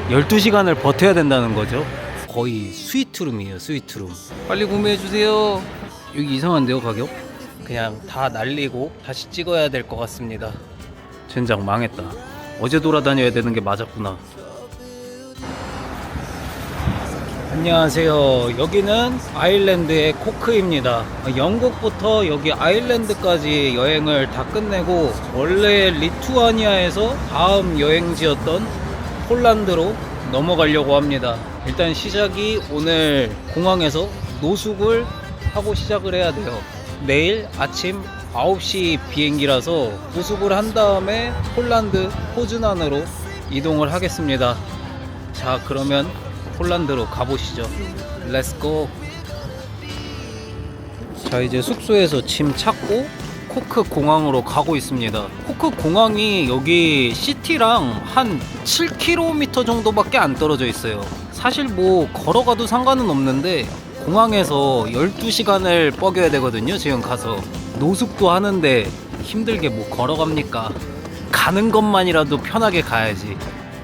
12시간을 버텨야 된다는 거죠. 거의 스위트룸이에요, 스위트룸. 빨리 구매해주세요. 여기 이상한데요, 가격? 그냥 다 날리고 다시 찍어야 될 것 같습니다. 젠장 망했다. 어제 돌아다녀야 되는 게 맞았구나. 안녕하세요. 여기는 아일랜드의 코크입니다. 영국부터 여기 아일랜드까지 여행을 다 끝내고 원래 리투아니아에서 다음 여행지였던 폴란드로 넘어가려고 합니다. 일단 시작이 오늘 공항에서 노숙을 하고 시작을 해야 돼요. 내일 아침 9시 비행기라서 노숙을 한 다음에 폴란드 포즈난으로 이동을 하겠습니다. 자, 그러면 폴란드로 가보시죠. 렛츠고. 자, 이제 숙소에서 짐 찾고 코크 공항으로 가고 있습니다. 코크 공항이 여기 시티랑 한 7km 정도밖에 안 떨어져 있어요. 사실 뭐 걸어가도 상관은 없는데 공항에서 12시간을 뻐겨야 되거든요. 지금 가서 노숙도 하는데 힘들게 뭐 걸어갑니까? 가는 것만이라도 편하게 가야지.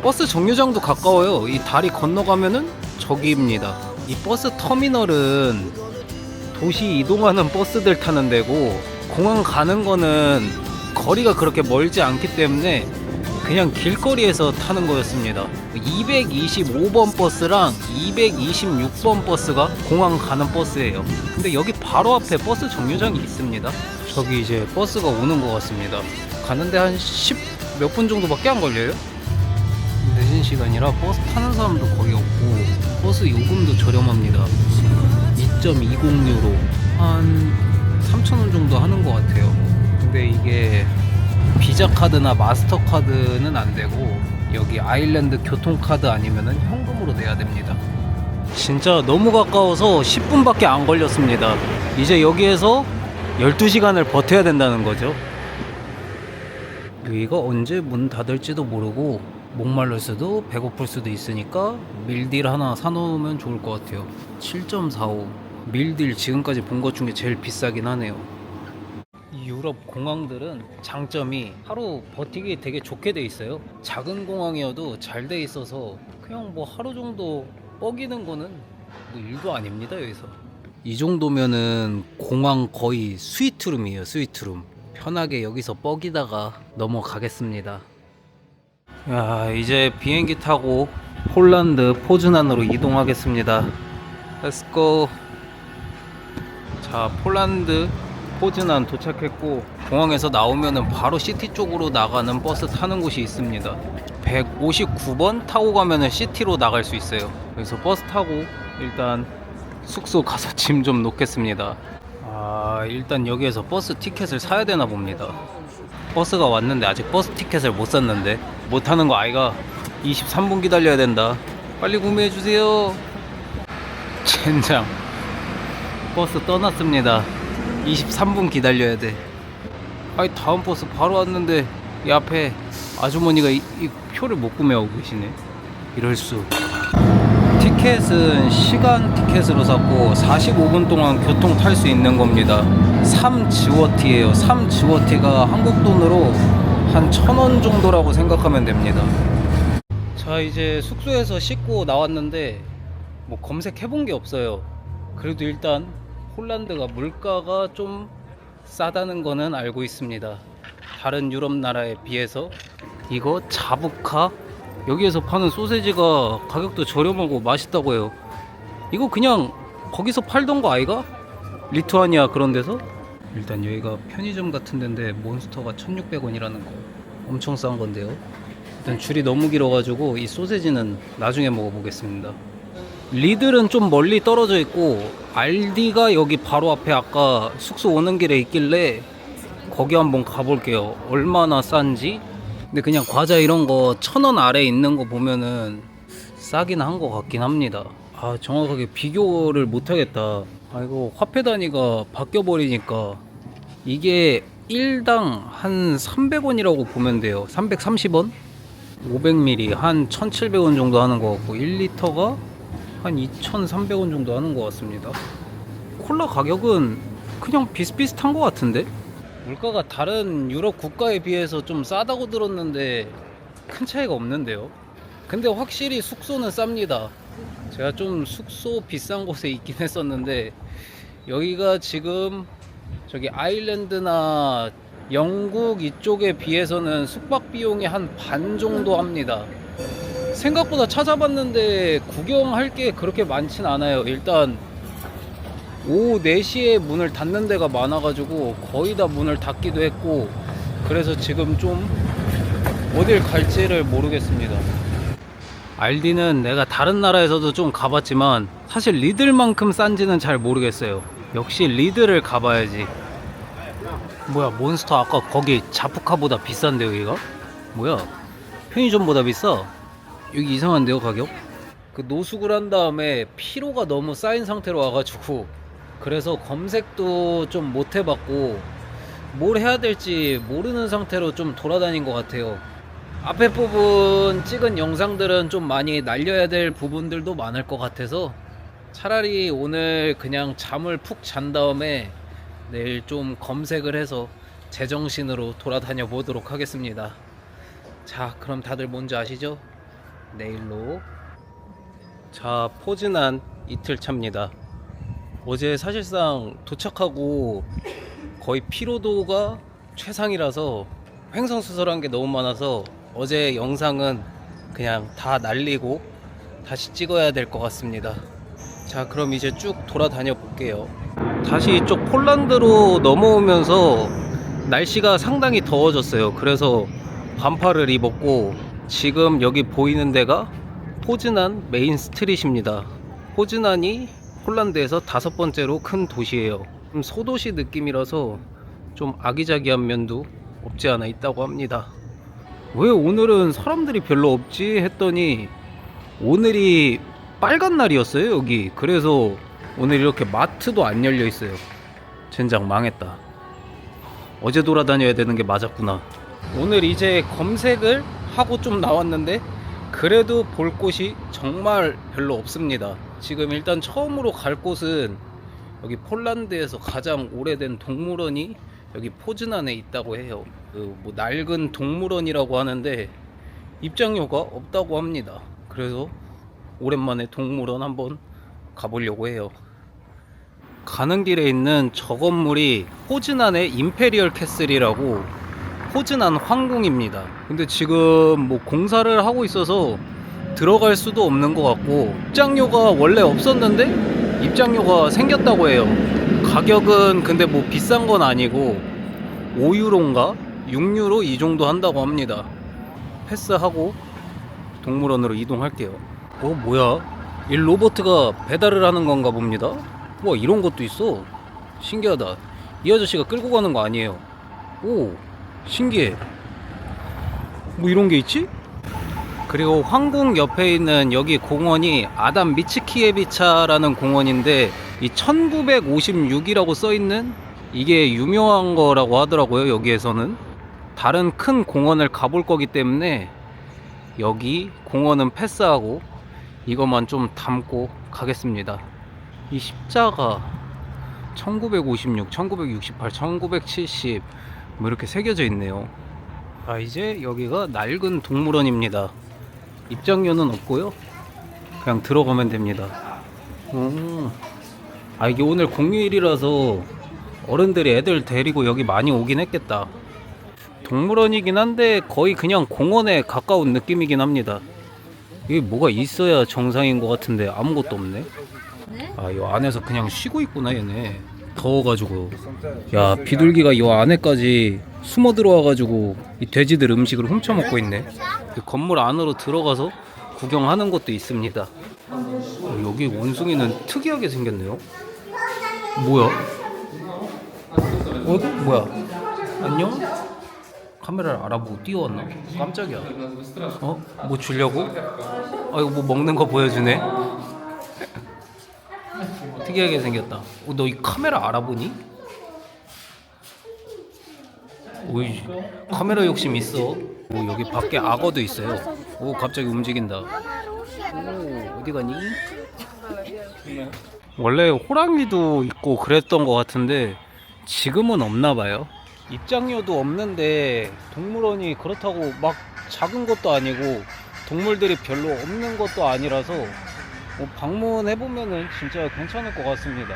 버스 정류장도 가까워요. 이 다리 건너가면은 저기입니다. 이 버스 터미널은 도시 이동하는 버스들 타는 데고 공항 가는 거는 거리가 그렇게 멀지 않기 때문에 그냥 길거리에서 타는 거였습니다. 225번 버스랑 226번 버스가 공항 가는 버스예요. 근데 여기 바로 앞에 버스 정류장이 있습니다. 저기 이제 버스가 오는 것 같습니다. 가는데 한 10 몇 분 정도밖에 안 걸려요. 늦은 시간이라 버스 타는 사람도 거의 없고 버스 요금도 저렴합니다. 2.20유로 한 3,000원 정도 하는 것 같아요. 근데 이게 비자 카드나 마스터 카드는 안 되고 여기 아일랜드 교통카드 아니면은 현금으로 내야 됩니다. 진짜 너무 가까워서 10분밖에 안 걸렸습니다. 이제 여기에서 12시간을 버텨야 된다는 거죠. 여기가 언제 문 닫을지도 모르고 목마를 수도 배고플 수도 있으니까 밀딜 하나 사놓으면 좋을 것 같아요. 7.45 밀딜 지금까지 본 것 중에 제일 비싸긴 하네요. 유럽 공항들은 장점이 하루 버티기 되게 좋게 돼 있어요. 작은 공항이어도 잘 돼 있어서 그냥 뭐 하루 정도 뻐기는 거는 뭐 일도 아닙니다. 여기서 이 정도면은 공항 거의 스위트룸이에요. 스위트룸. 편하게 여기서 뻐기다가 넘어가겠습니다. 야, 이제 비행기 타고 폴란드 포즈난으로 이동하겠습니다. 렛츠고. 자, 폴란드 포즈난 도착했고 공항에서 나오면은 바로 시티 쪽으로 나가는 버스 타는 곳이 있습니다. 159번 타고 가면은 시티로 나갈 수 있어요. 그래서 버스 타고 일단 숙소 가서 짐 좀 놓겠습니다. 일단 여기에서 버스 티켓을 사야 되나 봅니다. 버스가 왔는데 아직 버스 티켓을 못 샀는데 못 타는 거 아이가. 23분 기다려야 된다. 빨리 구매해 주세요. 젠장. 버스 떠났습니다. 23분 기다려야 돼. 아이, 다음 버스 바로 왔는데 이 앞에 아주머니가 이 표를 못 구매하고 계시네. 이럴 수. 티켓은 시간 티켓으로 샀고 45분 동안 교통 탈 수 있는 겁니다. 3지워티예요. 3지워티가 한국 돈으로 한 1,000원 정도라고 생각하면 됩니다. 자, 이제 숙소에서 씻고 나왔는데 뭐 검색해본 게 없어요. 그래도 일단 폴란드가 물가가 좀 싸다는 거는 알고 있습니다. 다른 유럽 나라에 비해서. 이거 자부카, 여기에서 파는 소세지가 가격도 저렴하고 맛있다고 해요. 이거 그냥 거기서 팔던 거 아이가? 리투아니아 그런 데서? 일단 여기가 편의점 같은 데인데 몬스터가 1,600원이라는 거 엄청 싼 건데요. 일단 줄이 너무 길어가지고 이 소세지는 나중에 먹어보겠습니다. 리들은 좀 멀리 떨어져 있고 알디가 여기 바로 앞에 아까 숙소 오는 길에 있길래 거기 한번 가볼게요. 얼마나 싼지. 근데 그냥 과자 이런 거 1,000원 아래 있는 거 보면은 싸긴 한 거 같긴 합니다. 정확하게 비교를 못하겠다. 이거 화폐 단위가 바뀌어버리니까 이게 1당 한 300원이라고 보면 돼요. 330원? 500ml 한 1,700원 정도 하는 거 같고 1리터가 한 2,300원 정도 하는 것 같습니다. 콜라 가격은 그냥 비슷비슷한 것 같은데? 물가가 다른 유럽 국가에 비해서 좀 싸다고 들었는데 큰 차이가 없는데요. 근데 확실히 숙소는 쌉니다. 제가 좀 숙소 비싼 곳에 있긴 했었는데 여기가 지금 저기 아일랜드나 영국 이쪽에 비해서는 숙박 비용이 한 반 정도 합니다. 생각보다 찾아봤는데 구경할 게 그렇게 많진 않아요. 일단 오후 4시에 문을 닫는 데가 많아가지고 거의 다 문을 닫기도 했고, 그래서 지금 좀 어딜 갈지를 모르겠습니다. 알디는 내가 다른 나라에서도 좀 가봤지만 사실 리들만큼 싼지는 잘 모르겠어요. 역시 리들을 가봐야지. 뭐야, 몬스터 아까 거기 자프카보다 비싼데 여기가? 뭐야, 편의점보다 비싸? 여기 이상한데요, 가격? 그 노숙을 한 다음에 피로가 너무 쌓인 상태로 와가지고 그래서 검색도 좀 못 해봤고 뭘 해야 될지 모르는 상태로 좀 돌아다닌 것 같아요. 앞에 부분 찍은 영상들은 좀 많이 날려야 될 부분들도 많을 것 같아서 차라리 오늘 그냥 잠을 푹 잔 다음에 내일 좀 검색을 해서 제정신으로 돌아다녀 보도록 하겠습니다. 자, 그럼 다들 뭔지 아시죠? 내일로. 자, 포즈난 이틀 차입니다. 어제 사실상 도착하고 거의 피로도가 최상이라서 횡성수설한 게 너무 많아서 어제 영상은 그냥 다 날리고 다시 찍어야 될 것 같습니다. 자, 그럼 이제 쭉 돌아다녀 볼게요. 다시 이쪽 폴란드로 넘어오면서 날씨가 상당히 더워졌어요. 그래서 반팔을 입었고 지금 여기 보이는 데가 포즈난 메인 스트릿입니다. 포즈난이 폴란드에서 5번째로 큰 도시예요. 좀 소도시 느낌이라서 좀 아기자기한 면도 없지 않아 있다고 합니다. 왜 오늘은 사람들이 별로 없지 했더니 오늘이 빨간 날이었어요, 여기. 그래서 오늘 이렇게 마트도 안 열려 있어요. 젠장 망했다. 어제 돌아다녀야 되는 게 맞았구나. 오늘 이제 검색을 하고 좀 나왔는데 그래도 볼 곳이 정말 별로 없습니다. 지금 일단 처음으로 갈 곳은 여기 폴란드에서 가장 오래된 동물원이 여기 포즈난에 있다고 해요. 그 뭐 낡은 동물원이라고 하는데 입장료가 없다고 합니다. 그래서 오랜만에 동물원 한번 가보려고 해요. 가는 길에 있는 저 건물이 포즈난의 임페리얼 캐슬이라고 포즈난 황궁입니다. 근데 지금 뭐 공사를 하고 있어서 들어갈 수도 없는 것 같고 입장료가 원래 없었는데 입장료가 생겼다고 해요. 가격은 근데 뭐 비싼 건 아니고 5유로인가 6유로 이 정도 한다고 합니다. 패스하고 동물원으로 이동할게요. 뭐야, 이 로버트가 배달을 하는 건가 봅니다. 와, 이런 것도 있어. 신기하다. 이 아저씨가 끌고 가는 거 아니에요. 오, 신기해. 뭐 이런 게 있지? 그리고 황궁 옆에 있는 여기 공원이 아담 미츠키에비차라는 공원인데 이 1956이라고 써있는 이게 유명한 거라고 하더라고요. 여기에서는 다른 큰 공원을 가볼 거기 때문에 여기 공원은 패스하고 이것만 좀 담고 가겠습니다. 이 십자가 1956, 1968, 1970 뭐 이렇게 새겨져 있네요. 아, 이제 여기가 낡은 동물원입니다. 입장료는 없고요. 그냥 들어가면 됩니다. 아, 이게 오늘 공휴일이라서 어른들이 애들 데리고 여기 많이 오긴 했겠다. 동물원이긴 한데 거의 그냥 공원에 가까운 느낌이긴 합니다. 이게 뭐가 있어야 정상인 것 같은데 아무것도 없네. 아, 이 안에서 그냥 쉬고 있구나 얘네. 더워가지고. 야, 비둘기가 이 안에까지 숨어 들어와가지고 이 돼지들 음식을 훔쳐먹고 있네. 건물 안으로 들어가서 구경하는 것도 있습니다. 여기 원숭이는 특이하게 생겼네요. 뭐야? 뭐야? 안녕? 카메라를 알아보고 뛰어왔나? 깜짝이야. 뭐 주려고? 이거 뭐 먹는 거 보여주네. 특이하게 생겼다. 너 이 카메라 알아보니? 오이, 카메라 욕심 있어. 여기 밖에 악어도 있어요. 갑자기 움직인다. 어디 가니? 원래 호랑이도 있고 그랬던 것 같은데 지금은 없나 봐요. 입장료도 없는데 동물원이 그렇다고 막 작은 것도 아니고 동물들이 별로 없는 것도 아니라서 뭐 방문해보면은 진짜 괜찮을 것 같습니다.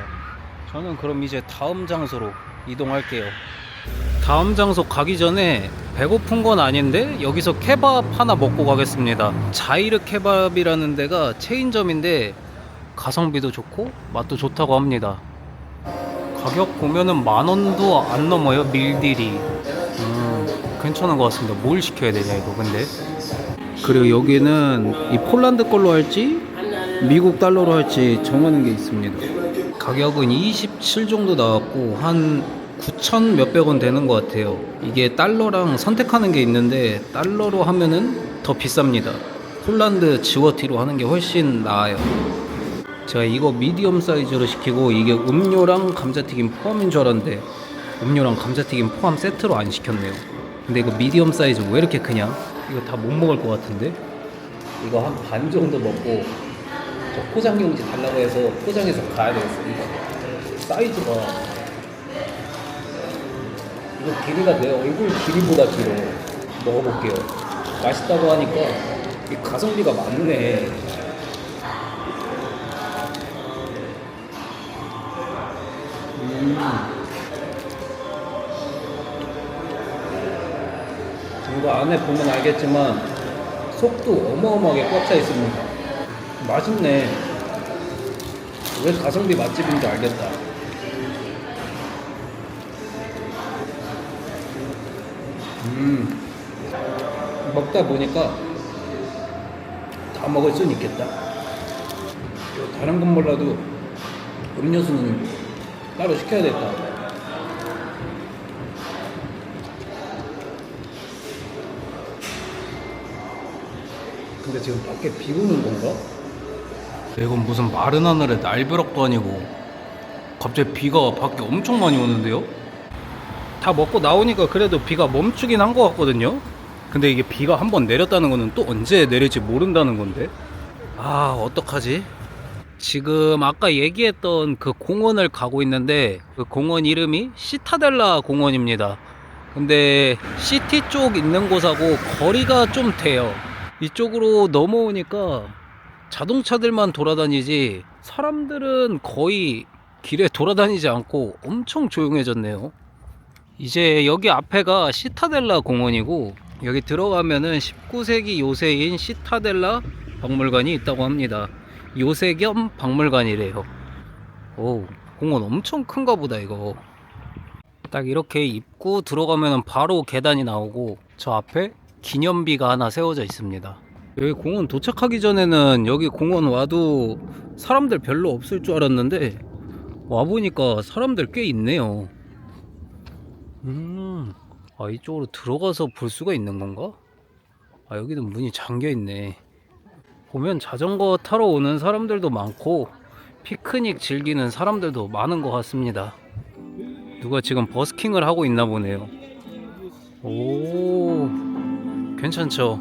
저는 그럼 이제 다음 장소로 이동할게요. 다음 장소 가기 전에 배고픈 건 아닌데 여기서 케밥 하나 먹고 가겠습니다. 자이르 케밥이라는 데가 체인점인데 가성비도 좋고 맛도 좋다고 합니다. 가격 보면은 10,000원도 안 넘어요. 밀딜이 괜찮은 것 같습니다. 뭘 시켜야 되냐 이거 근데. 그리고 여기는 이 폴란드 걸로 할지 미국 달러로 할지 정하는 게 있습니다. 가격은 27 정도 나왔고 한 9,000 몇백 원 되는 것 같아요. 이게 달러랑 선택하는 게 있는데 달러로 하면은 더 비쌉니다. 폴란드 지워티로 하는 게 훨씬 나아요. 제가 이거 미디엄 사이즈로 시키고 이게 음료랑 감자튀김 포함인 줄 알았는데 음료랑 감자튀김 포함 세트로 안 시켰네요. 근데 이거 미디엄 사이즈 왜 이렇게 크냐? 이거 다 못 먹을 것 같은데? 이거 한 반 정도 먹고 저 포장용지 달라고 해서 포장해서 가야 되겠습니다. 사이즈가 이거 길이가 내 얼굴 길이보다 길어. 먹어볼게요. 맛있다고 하니까 이 가성비가 많네. 이거 안에 보면 알겠지만 속도 어마어마하게 꽉 차 있습니다. 맛있네. 왜 가성비 맛집인지 알겠다. 먹다 보니까 다 먹을 수는 있겠다. 다른 건 몰라도 음료수는 따로 시켜야겠다. 근데 지금 밖에 비 오는 건가? 이건 무슨 마른 하늘에 날벼락도 아니고 갑자기 비가 밖에 엄청 많이 오는데요? 다 먹고 나오니까 그래도 비가 멈추긴 한 것 같거든요? 근데 이게 비가 한번 내렸다는 거는 또 언제 내릴지 모른다는 건데 아 어떡하지? 지금 아까 얘기했던 그 공원을 가고 있는데 그 공원 이름이 시타델라 공원입니다. 근데 시티 쪽 있는 곳하고 거리가 좀 돼요. 이쪽으로 넘어오니까 자동차들만 돌아다니지 사람들은 거의 길에 돌아다니지 않고 엄청 조용해졌네요. 이제 여기 앞에가 시타델라 공원이고 여기 들어가면은 19세기 요새인 시타델라 박물관이 있다고 합니다. 요새 겸 박물관이래요. 오, 공원 엄청 큰가 보다 이거. 딱 이렇게 입구 들어가면은 바로 계단이 나오고 저 앞에 기념비가 하나 세워져 있습니다. 여기 공원 도착하기 전에는 여기 공원 와도 사람들 별로 없을 줄 알았는데 와보니까 사람들 꽤 있네요. 아 이쪽으로 들어가서 볼 수가 있는 건가? 아 여기는 문이 잠겨 있네. 보면 자전거 타러 오는 사람들도 많고 피크닉 즐기는 사람들도 많은 것 같습니다. 누가 지금 버스킹을 하고 있나 보네요. 오 괜찮죠?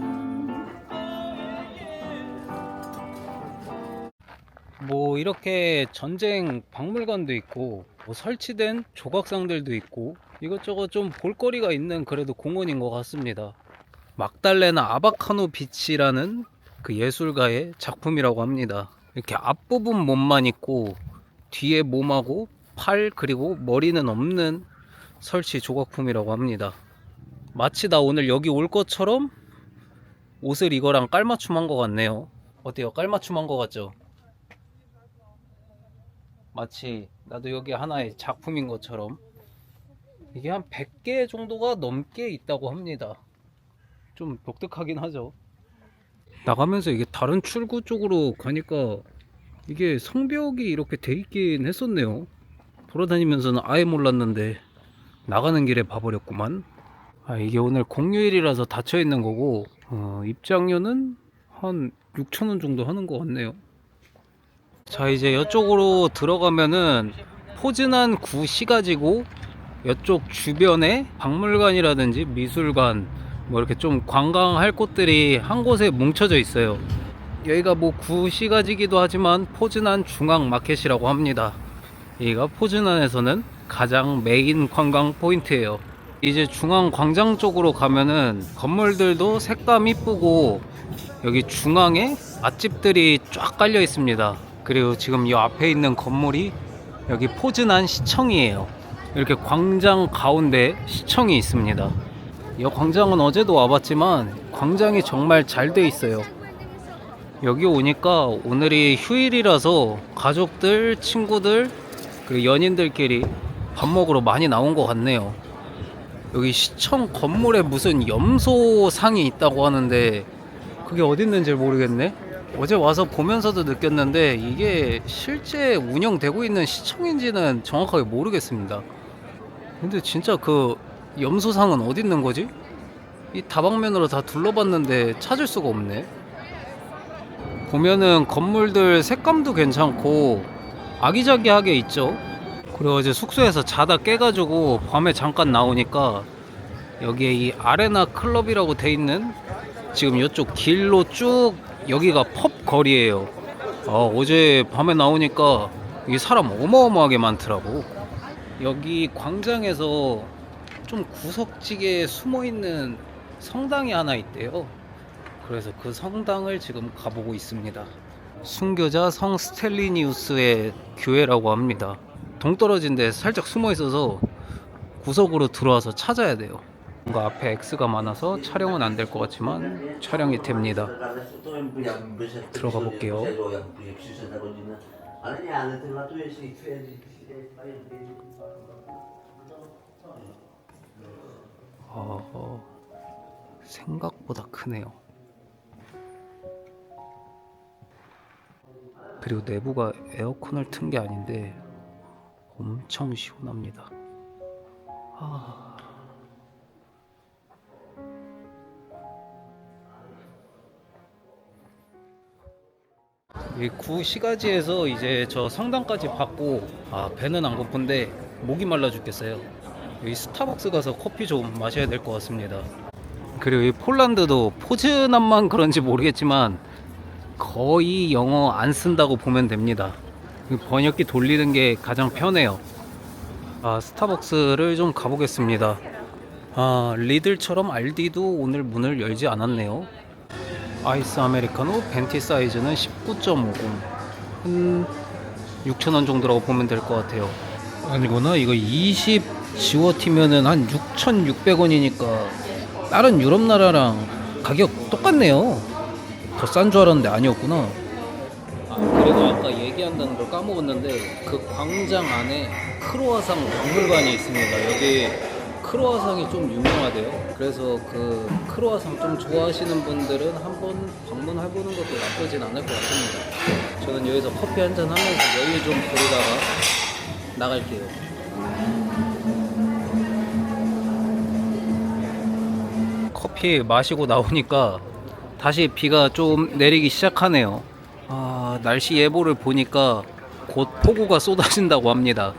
뭐 이렇게 전쟁 박물관도 있고 뭐 설치된 조각상들도 있고 이것저것 좀 볼거리가 있는 그래도 공원인 것 같습니다. 막달레나 아바카노 비치라는 그 예술가의 작품이라고 합니다. 이렇게 앞부분 몸만 있고 뒤에 몸하고 팔 그리고 머리는 없는 설치 조각품이라고 합니다. 마치 나 오늘 여기 올 것처럼 옷을 이거랑 깔맞춤 한 것 같네요. 어때요? 깔맞춤 한 것 같죠? 마치 나도 여기 하나의 작품인 것처럼. 이게 한 100개 정도가 넘게 있다고 합니다. 좀 독특하긴 하죠. 나가면서 이게 다른 출구 쪽으로 가니까 이게 성벽이 이렇게 돼 있긴 했었네요. 돌아다니면서는 아예 몰랐는데 나가는 길에 봐버렸구만. 아 이게 오늘 공휴일이라서 닫혀 있는 거고 입장료는 한 6,000원 정도 하는 것 같네요. 자 이제 이쪽으로 들어가면은 포즈난 구시가지고 이쪽 주변에 박물관이라든지 미술관 뭐 이렇게 좀 관광할 곳들이 한 곳에 뭉쳐져 있어요. 여기가 뭐 구시가지기도 하지만 포즈난 중앙 마켓이라고 합니다. 여기가 포즈난에서는 가장 메인 관광 포인트예요. 이제 중앙 광장 쪽으로 가면은 건물들도 색감 이쁘고 여기 중앙에 맛집들이 쫙 깔려 있습니다. 그리고 지금 이 앞에 있는 건물이 여기 포즈난 시청이에요. 이렇게 광장 가운데 시청이 있습니다. 이 광장은 어제도 와봤지만 광장이 정말 잘 돼 있어요. 여기 오니까 오늘이 휴일이라서 가족들, 친구들, 그리고 연인들끼리 밥 먹으러 많이 나온 것 같네요. 여기 시청 건물에 무슨 염소상이 있다고 하는데 그게 어디 있는지 모르겠네. 어제 와서 보면서도 느꼈는데 이게 실제 운영되고 있는 시청인지는 정확하게 모르겠습니다. 근데 진짜 그 염소상은 어디 있는 거지? 이 다방면으로 다 둘러봤는데 찾을 수가 없네. 보면은 건물들 색감도 괜찮고 아기자기하게 있죠. 그리고 어제 숙소에서 자다 깨가지고 밤에 잠깐 나오니까 여기에 이 아레나 클럽이라고 돼 있는 지금 이쪽 길로 쭉 여기가 펍 거리예요. 어제 밤에 나오니까 이 사람 어마어마하게 많더라고. 여기 광장에서 좀 구석지게 숨어있는 성당이 하나 있대요. 그래서 그 성당을 지금 가보고 있습니다. 순교자 성 스텔리니우스의 교회라고 합니다. 동떨어진 데 살짝 숨어 있어서 구석으로 들어와서 찾아야 돼요. 뭔가 앞에 X가 많아서 촬영은 안 될 것 같지만 촬영이 됩니다. 들어가 볼게요. 생각보다 크네요. 그리고 내부가 에어컨을 튼 게 아닌데 엄청 시원합니다. 이 구시가지에서 이제 저 성당까지 받고 배는 안 고픈데 목이 말라 죽겠어요. 여기 스타벅스 가서 커피 좀 마셔야 될 것 같습니다. 그리고 이 폴란드도 포즈난만 그런지 모르겠지만 거의 영어 안 쓴다고 보면 됩니다. 번역기 돌리는 게 가장 편해요. 스타벅스를 좀 가보겠습니다. 리들처럼 알디도 오늘 문을 열지 않았네요. 아이스 아메리카노 벤티 사이즈는 19.50 한 6,000원 정도라고 보면 될 것 같아요. 아니구나, 이거 20 지워티면은 한 6,600원이니까 다른 유럽 나라랑 가격 똑같네요. 더 싼 줄 알았는데 아니었구나. 그리고 아까 얘기한다는 걸 까먹었는데 그 광장 안에 크로아상 박물관이 있습니다. 여기 크로아상이 좀 유명하대요. 그래서 그 크로아상 좀 좋아하시는 분들은 한번 방문해보는 것도 나쁘진 않을 것 같습니다. 저는 여기서 커피 한잔 하면서 여유 좀 부리다가 나갈게요. 커피 마시고 나오니까 다시 비가 좀 내리기 시작하네요. 날씨 예보를 보니까 곧 폭우가 쏟아진다고 합니다.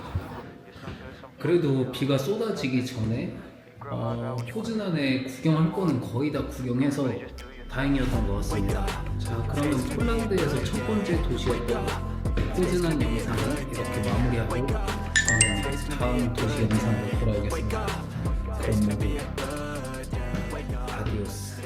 그래도 비가 쏟아지기 전에 포즈난에 구경할 거는 거의 다 구경해서 다행이었던 것 같습니다. 자, 그러면 폴란드에서 첫 번째 도시였던 포즈난 영상은 이렇게 마무리하고 저는 다음 도시 영상으로 돌아오겠습니다. 그럼 모두 아디오스.